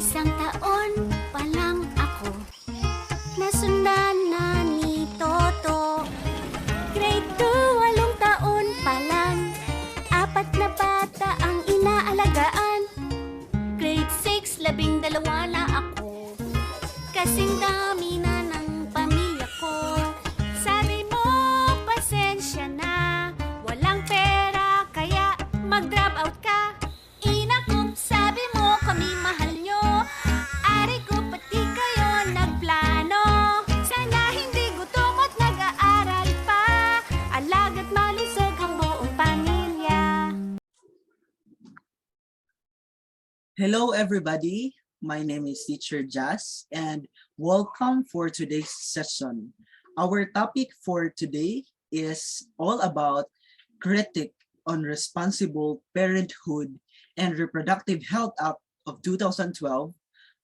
Isang taon pa lang ako, nasundan na ni Toto. Grade 2, 8 taon pa lang, 4 na bata ang inaalagaan. Grade 6, 12 na ako, kasing dami na ng pamilya ko. Sabi mo, pasensya na, walang pera kaya mag-drop out ka. Inakom, sabi mo kami mahal nyo, ari ko pati kayo nagplano. Sana hindi gutom at nag-aaral pa, alaga't malusog ang buong pamilya. Hello, everybody. My name is Teacher Jazz, and welcome for today's session. Our topic for today is all about critique on responsible parenthood and reproductive health act of 2012,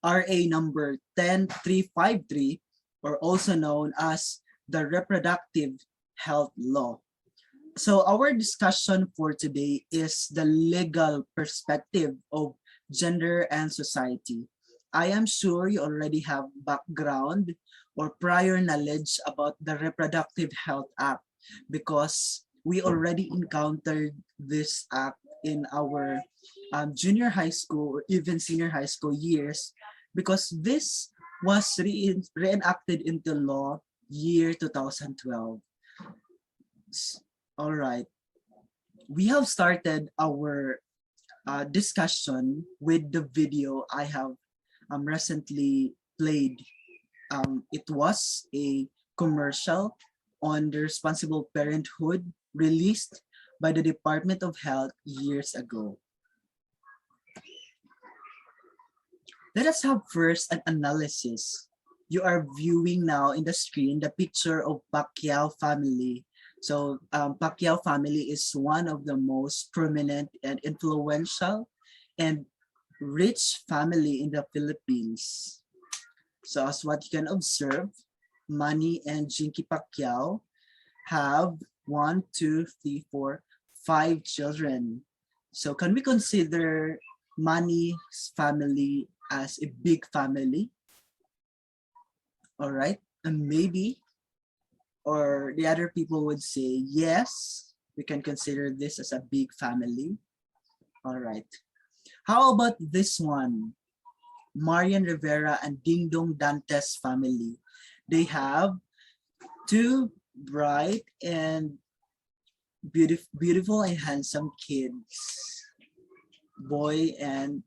RA number 10353, or also known as the Reproductive Health Law. So our discussion for today is the legal perspective of gender and society. I am sure you already have background or prior knowledge about the Reproductive Health Act because we already encountered this act in our junior high school or even senior high school years, because this was reenacted into law year 2012. All right, we have started our discussion with the video I have recently played. It was a commercial on the responsible parenthood released by the Department of Health years ago. Let us have first an analysis. You are viewing now in the screen the picture of Pacquiao family. So Pacquiao family is one of the most prominent and influential and rich family in the Philippines. So as what you can observe, Manny and Jinky Pacquiao have 1, 2, 3, 4, 5 children. So can we consider Manny's family as a big family? All right, and maybe, or the other people would say, yes, we can consider this as a big family. All right. How about this one? Marian Rivera and Ding Dong Dantes family. They have 2 bright and beautiful and handsome kids. One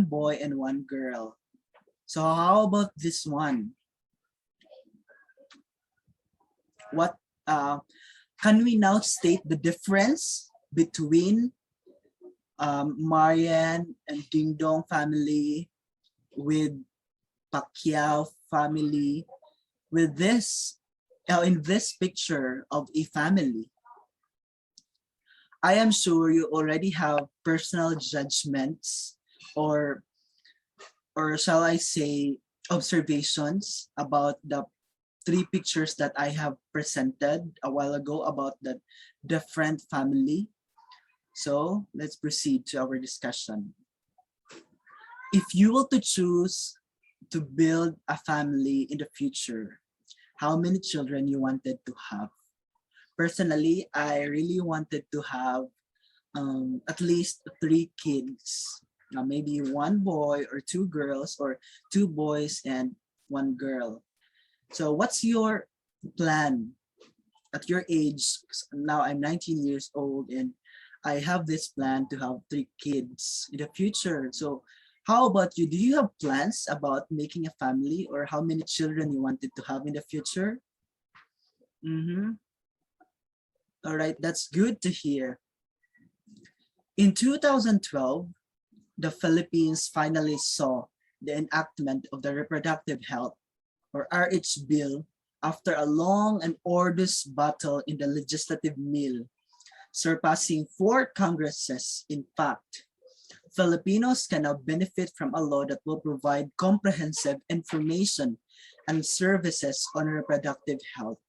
boy and one girl. So how about this one? What can we now state the difference between Marian and Ding Dong family with Pacquiao family with this in this picture of a family? I am sure you already have personal judgments or shall I say observations about the 3 pictures that I have presented a while ago about the different family. So let's proceed to our discussion. If you were to choose to build a family in the future, how many children you wanted to have? Personally, I really wanted to have at least 3 kids, maybe 1 boy or 2 girls, or 2 boys and 1 girl. So what's your plan at your age? Now I'm 19 years old and I have this plan to have 3 kids in the future. So how about you? Do you have plans about making a family, or how many children you wanted to have in the future? All right, that's good to hear. In 2012, the Philippines finally saw the enactment of the Reproductive Health, or RH bill, after a long and arduous battle in the legislative mill, surpassing 4 Congresses. In fact, Filipinos can now benefit from a law that will provide comprehensive information and services on reproductive health.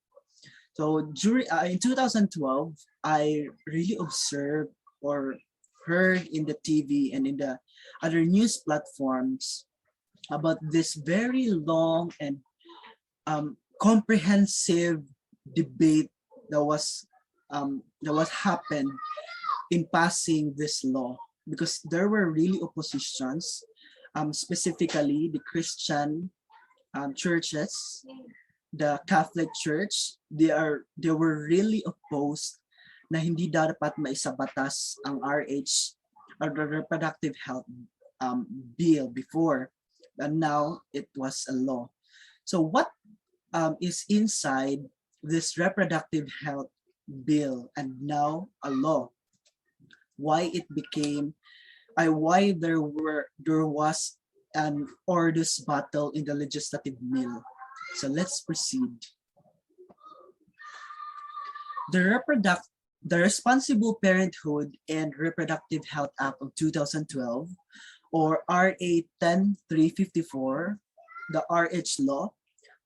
So in 2012, I really observed or heard in the TV and in the other news platforms about this very long and comprehensive debate that was happened in passing this law, because there were really oppositions, specifically the Christian churches, the Catholic Church. They were really opposed na hindi dapat maisabatas ang RH or the reproductive health bill before, and now it was a law. So what is inside this reproductive health bill and now a law? Why it became, why there was an arduous battle in the legislative mill. So let's proceed. The Responsible Parenthood and Reproductive Health Act of 2012, or RA 10354, the RH law,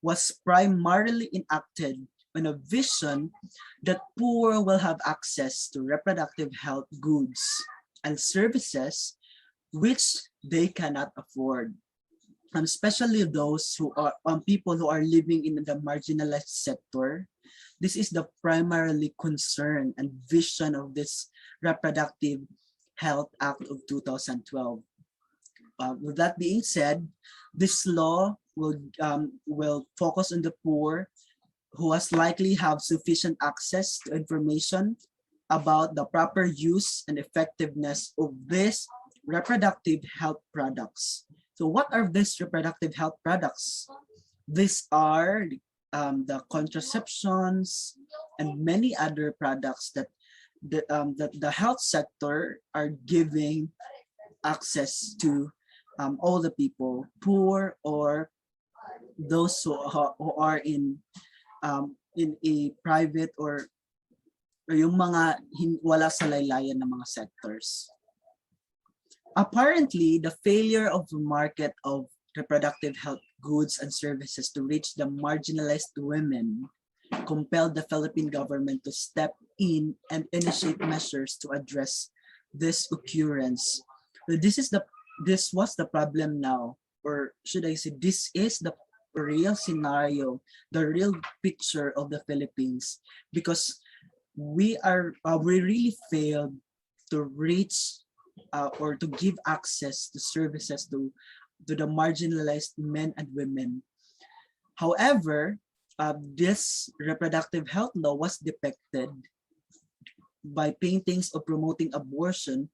was primarily enacted on a vision that poor will have access to reproductive health goods and services which they cannot afford, especially those who are people who are living in the marginalized sector. This is the primarily concern and vision of this Reproductive Health Act of 2012. With that being said, this law will focus on the poor who has likely have sufficient access to information about the proper use and effectiveness of these reproductive health products. So what are these reproductive health products? These are the contraceptions and many other products that the health sector are giving access to all the people, poor or those who are in a private or yung mga wala sa laylayan ng mga sectors. Apparently, the failure of the market of reproductive health goods and services to reach the marginalized women compelled the Philippine government to step in and initiate measures to address this occurrence. So this was the problem now, or should I say, this is the real scenario, the real picture of the Philippines, because we really failed to reach or to give access to services to the marginalized men and women. However, this reproductive health law was depicted by paintings of promoting abortion,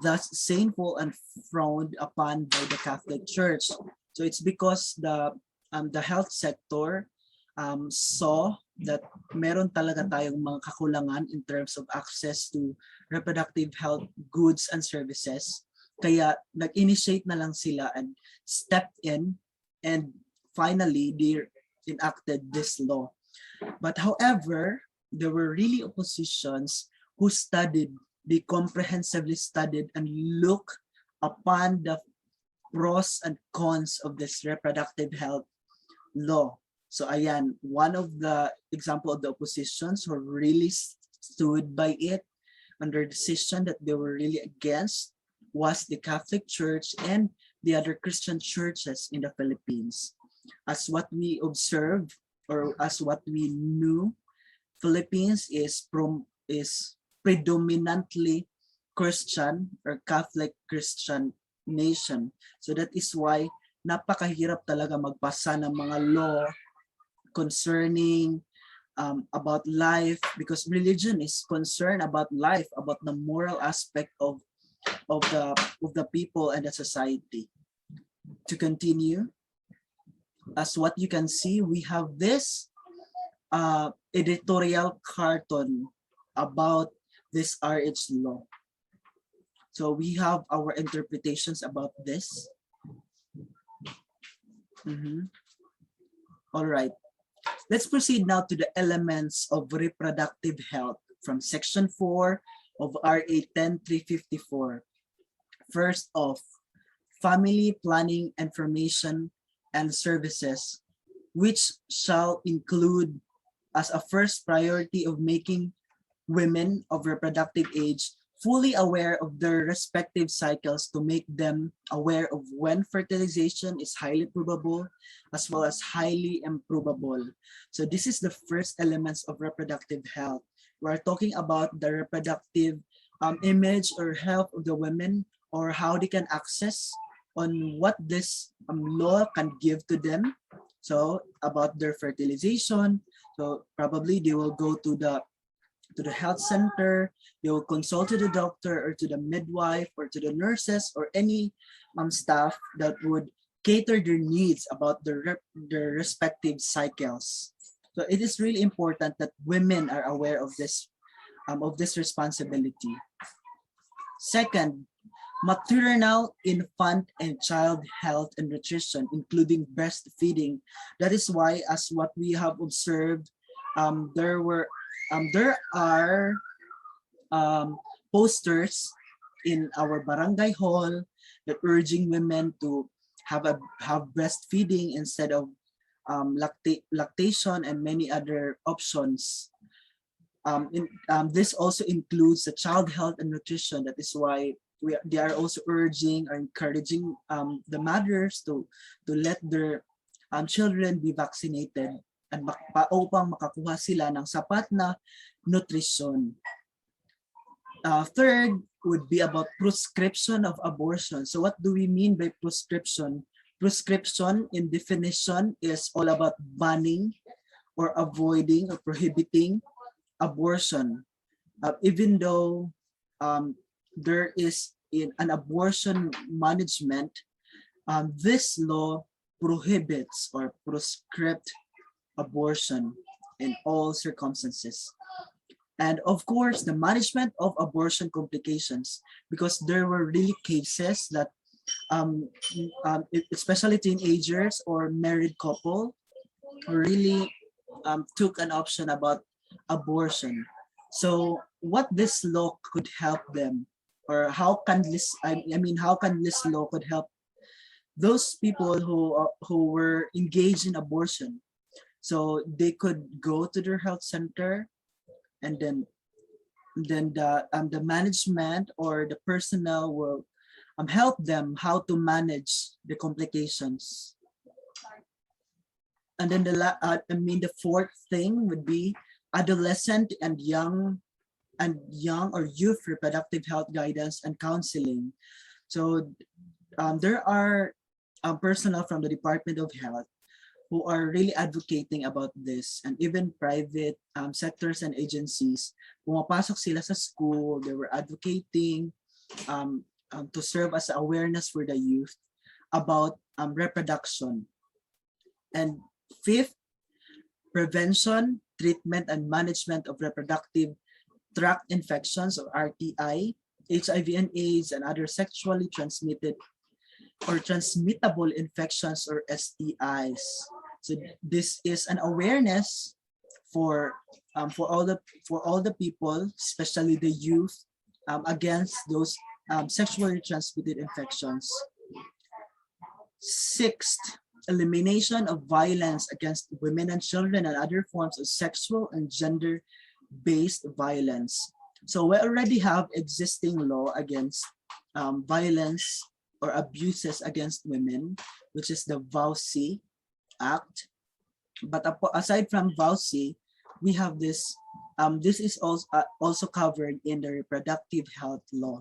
thus shameful and frowned upon by the Catholic Church. So it's because the health sector saw that meron talaga tayong mga kakulangan in terms of access to reproductive health goods and services. Kaya nag-initiate na lang sila and stepped in, and finally they enacted this law. But however, there were really oppositions who they comprehensively studied and looked upon the pros and cons of this reproductive health law. So ayan, one of the example of the oppositions who really stood by it under decision that they were really against was the Catholic Church and the other Christian churches in the Philippines. As what we observed, or as what we knew, Philippines is predominantly Christian or Catholic Christian nation. So that is why napakahirap talaga magpasa ng mga law concerning about life, because religion is concerned about life, about the moral aspect of the people and the society. To continue, as what you can see, we have this editorial carton about this RH law. So we have our interpretations about this. All right. Let's proceed now to the elements of reproductive health from Section 4 of RA 10354. First off, family planning information and services, which shall include as a first priority of making women of reproductive age fully aware of their respective cycles to make them aware of when fertilization is highly probable as well as highly improbable. So this is the first elements of reproductive health. We're talking about the reproductive image or health of the women, or how they can access on what this law can give to them. So about their fertilization, so probably they will go to the health center, they will consult to the doctor or to the midwife or to the nurses or any staff that would cater their needs about their respective cycles. So it is really important that women are aware of this responsibility. Second, maternal, infant, and child health and nutrition, including breastfeeding. That is why, as what we have observed, there are posters in our barangay hall that urging women to have breastfeeding instead of lactation and many other options. This also includes the child health and nutrition. That is why they are also urging or encouraging the mothers to let their children be vaccinated and upang makakuha sila ng sapat na nutrition. Third would be about prescription of abortion. So what do we mean by prescription? Prescription in definition is all about banning or avoiding or prohibiting abortion. Even though there is in an abortion management, this law prohibits or prescribed abortion in all circumstances. And of course, the management of abortion complications, because there were really cases that especially teenagers or married couple really took an option about abortion. So what this law could help them, or how can this how can this law could help those people who were engaged in abortion? So they could go to their health center, and then the management or the personnel will help them how to manage the complications. And then the fourth thing would be adolescent and young or youth reproductive health guidance and counseling. So there are personnel from the Department of Health who are really advocating about this, and even private sectors and agencies. Pumapasok sila sa school, they were advocating to serve as awareness for the youth about reproduction. And fifth, prevention, treatment, and management of reproductive tract infections or RTI, HIV and AIDS, and other sexually transmitted or transmittable infections or STIs. So this is an awareness for all the people, especially the youth, against those sexually transmitted infections. Sixth, elimination of violence against women and children and other forms of sexual and gender-based violence. So we already have existing law against violence or abuses against women, which is the VAUC Act. But aside from VAUC, we have this. This is also covered in the reproductive health law.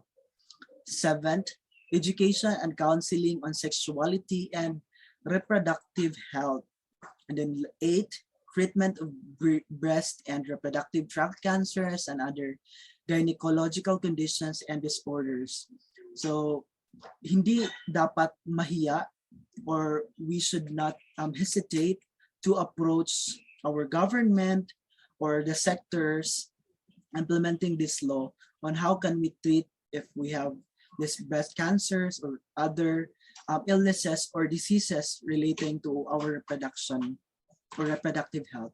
Seventh, education and counseling on sexuality and reproductive health. And then eighth, treatment of breast and reproductive tract cancers and other gynecological conditions and disorders. So hindi dapat mahiya, or we should not hesitate to approach our government or the sectors implementing this law on how can we treat if we have this breast cancers or other illnesses or diseases relating to our reproduction or reproductive health.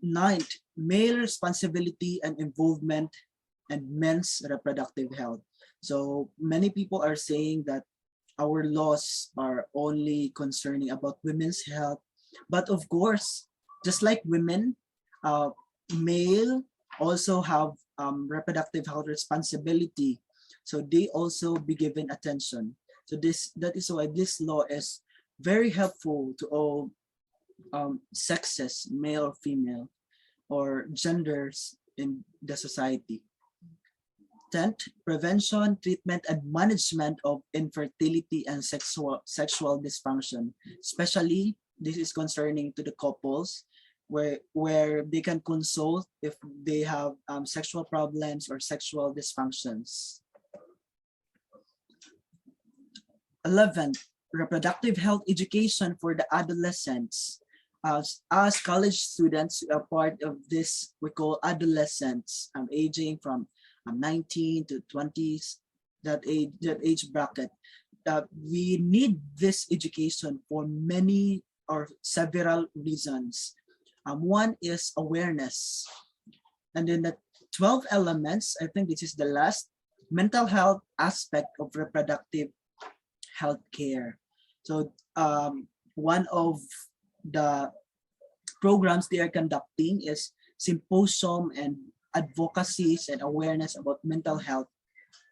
Ninth, male responsibility and involvement and men's reproductive health. So many people are saying that our laws are only concerning about women's health, but of course, just like women, male also have reproductive health responsibility. So they also be given attention. So that is why this law is very helpful to all sexes, male or female, or genders in the society. 10th, prevention, treatment, and management of infertility and sexual dysfunction. Especially, this is concerning to the couples where they can consult if they have sexual problems or sexual dysfunctions. 11th, reproductive health education for the adolescents. As college students, we are part of this we call adolescents, aging from 19 to 20s, that age bracket. We need this education for many or several reasons. One is awareness. And then the 12 elements, I think this is the last, mental health aspect of reproductive health care. So one of the programs they are conducting is symposium and advocacies and awareness about mental health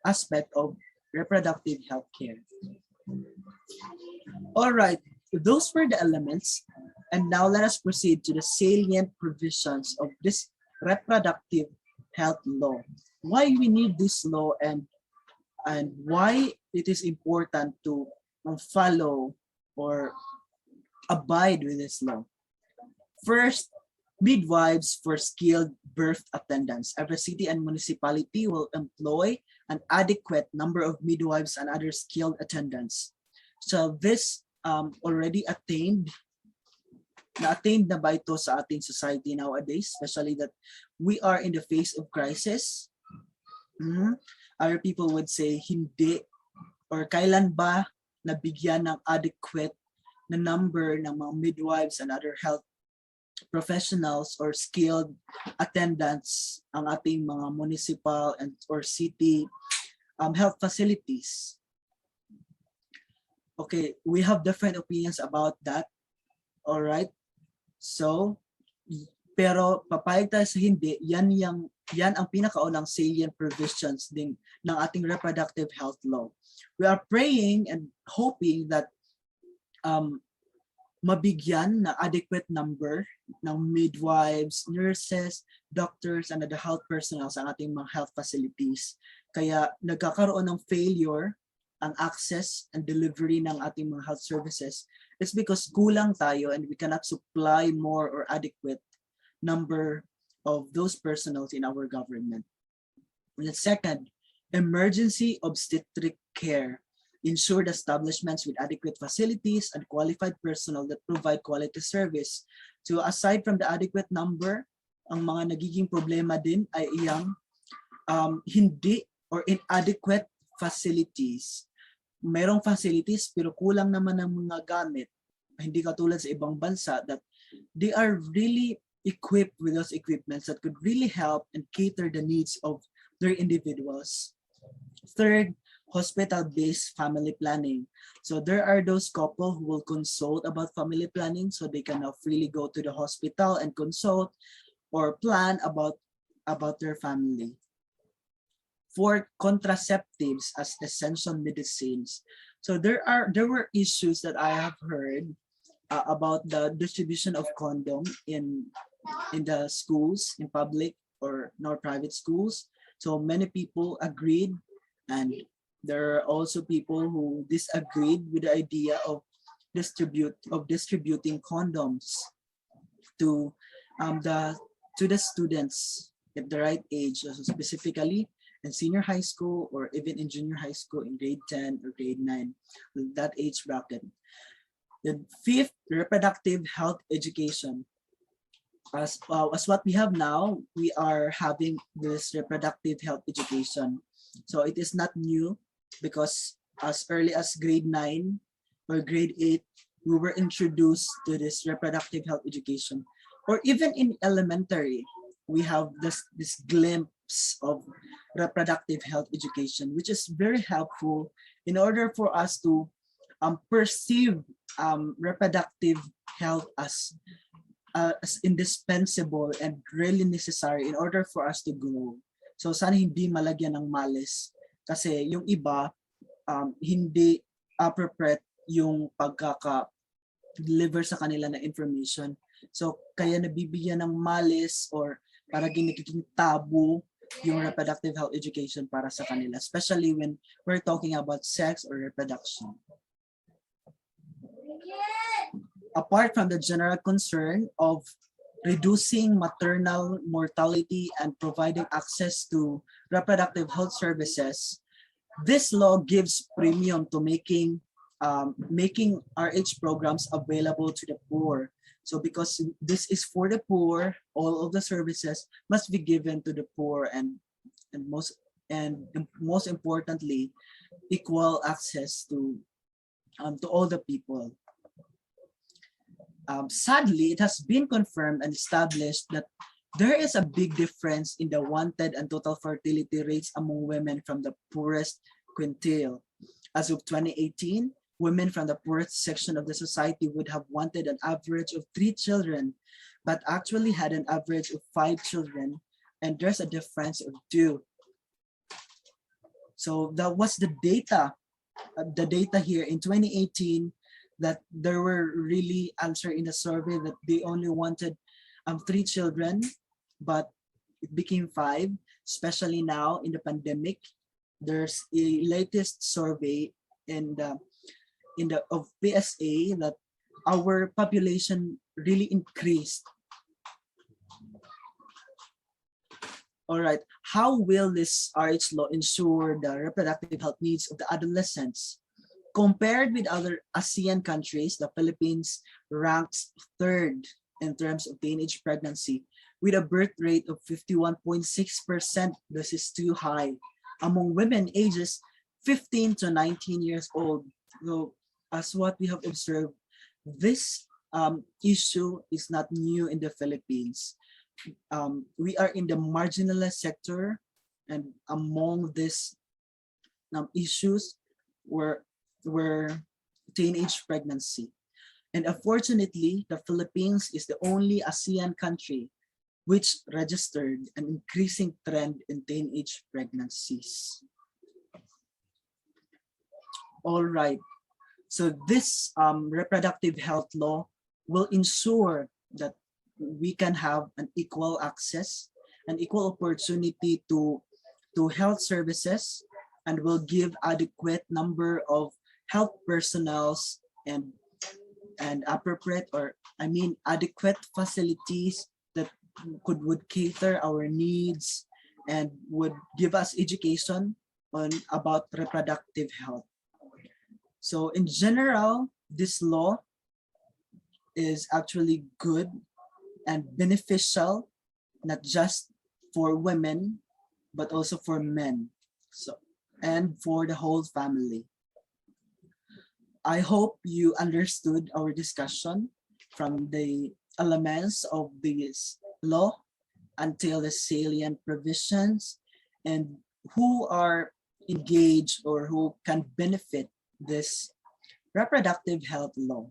aspect of reproductive health care. All right, those were the elements. And now let us proceed to the salient provisions of this reproductive health law. Why we need this law and why it is important to follow or abide with this law. First, midwives for skilled birth attendants. Every city and municipality will employ an adequate number of midwives and other skilled attendants. So this already attained na ba ito sa ating society nowadays, especially that we are in the face of crisis. Other people would say hindi, or kailan ba nabigyan ng adequate na number ng mga midwives and other health professionals or skilled attendants ang ating mga municipal and or city health facilities. Okay, we have different opinions about that. All right. So, pero papayag tayo sa hindi, yan ang pinakaunang salient provisions din ng ating reproductive health law. We are praying and hoping that mabigyan na adequate number ng midwives, nurses, doctors, and other health personnel sa ating mga health facilities. Kaya nagkakaroon ng failure ang access and delivery ng ating mga health services. It's because kulang tayo and we cannot supply more or adequate number of those personnel in our government. And the second, emergency obstetric care. Ensured establishments with adequate facilities and qualified personnel that provide quality service. So aside from the adequate number, ang mga nagiging problema din ay iyang hindi or inadequate facilities. Mayroong facilities pero kulang naman ng mga gamit. Hindi katulad sa ibang bansa that they are really equipped with those equipments that could really help and cater the needs of their individuals. Third, hospital-based family planning. So there are those couple who will consult about family planning so they can now freely go to the hospital and consult or plan about their family. Fourth, contraceptives as essential medicines. So there were issues that I have heard about the distribution of condom in the schools, in public or not private schools. So many people agreed, and there are also people who disagreed with the idea of distributing condoms to the students at the right age, so specifically in senior high school or even in junior high school in grade 10 or grade 9, that age bracket. The fifth, reproductive health education. As what we have now, we are having this reproductive health education. So it is not new because as early as grade 9 or grade 8, we were introduced to this reproductive health education. Or even in elementary, we have this glimpse of reproductive health education, which is very helpful in order for us to perceive reproductive health as indispensable and really necessary in order for us to grow. So sana hindi malagyan ng malice kasi yung iba hindi appropriate yung pagkaka-deliver sa kanila na information. So kaya nabibigyan ng malice or parang nagiging taboo yung reproductive health education para sa kanila, especially when we're talking about sex or reproduction. Apart from the general concern of reducing maternal mortality and providing access to reproductive health services, this law gives premium to making RH programs available to the poor. So because this is for the poor, all of the services must be given to the poor and most importantly, equal access to all the people. Sadly, it has been confirmed and established that there is a big difference in the wanted and total fertility rates among women from the poorest quintile. As of 2018, women from the poorest section of the society would have wanted an average of 3 children, but actually had an average of 5 children, and there's a difference of 2. So that was the data here in 2018, that there were really answered in the survey that they only wanted 3 children, but it became 5, especially now in the pandemic. There's a latest survey of PSA that our population really increased. All right, how will this RH law ensure the reproductive health needs of the adolescents? Compared with other ASEAN countries, the Philippines ranks 3rd in terms of teenage pregnancy with a birth rate of 51.6%. This is too high among women ages 15 to 19 years old. So as what we have observed, this issue is not new in the Philippines. We are in the marginalized sector, and among these issues were teenage pregnancy. And unfortunately, the Philippines is the only ASEAN country which registered an increasing trend in teenage pregnancies. All right. So this reproductive health law will ensure that we can have an equal access, an equal opportunity to health services, and will give adequate number of health personnels and appropriate, or I mean adequate facilities that would cater our needs and would give us education about reproductive health. So in general, this law is actually good and beneficial, not just for women, but also for men, and for the whole family. I hope you understood our discussion from the elements of this law until the salient provisions and who are engaged or who can benefit this reproductive health law.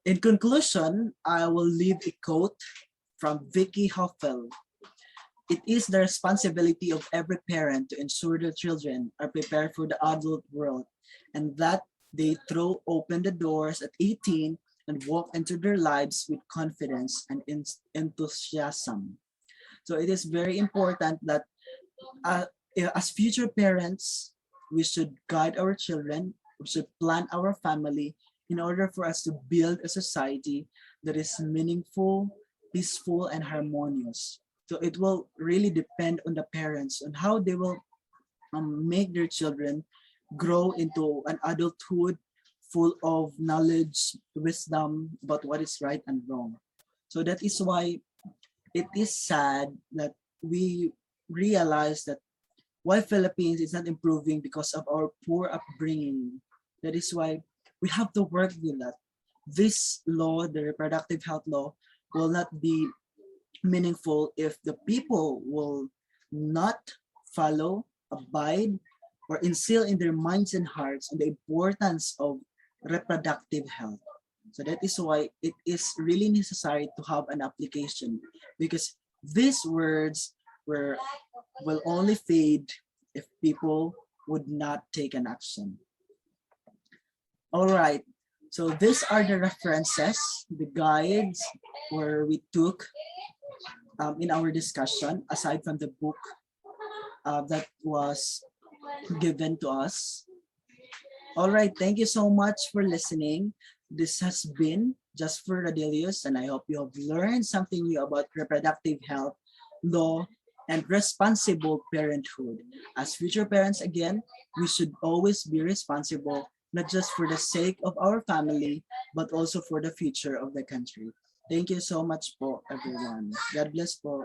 In conclusion, I will leave a quote from Vicky Hoffel. It is the responsibility of every parent to ensure their children are prepared for the adult world, and that they throw open the doors at 18 and walk into their lives with confidence and enthusiasm. So it is very important that as future parents, we should guide our children, we should plan our family in order for us to build a society that is meaningful, peaceful, and harmonious. So it will really depend on the parents on how they will make their children grow into an adulthood full of knowledge, wisdom about what is right and wrong. So that is why it is sad that we realize that why Philippines is not improving because of our poor upbringing. That is why we have to work with that. This law, the reproductive health law, will not be meaningful if the people will not follow, abide, or instill in their minds and hearts the importance of reproductive health. So that is why it is really necessary to have an application, because these words were will only fade if people would not take an action. All right. So these are the references, the guides where we took in our discussion, aside from the book that was given to us. All right. Thank you so much for listening. This has been Just for Radelius, and I hope you have learned something new about reproductive health, law, and responsible parenthood. As future parents, again, we should always be responsible, not just for the sake of our family, but also for the future of the country. Thank you so much po, everyone. God bless po.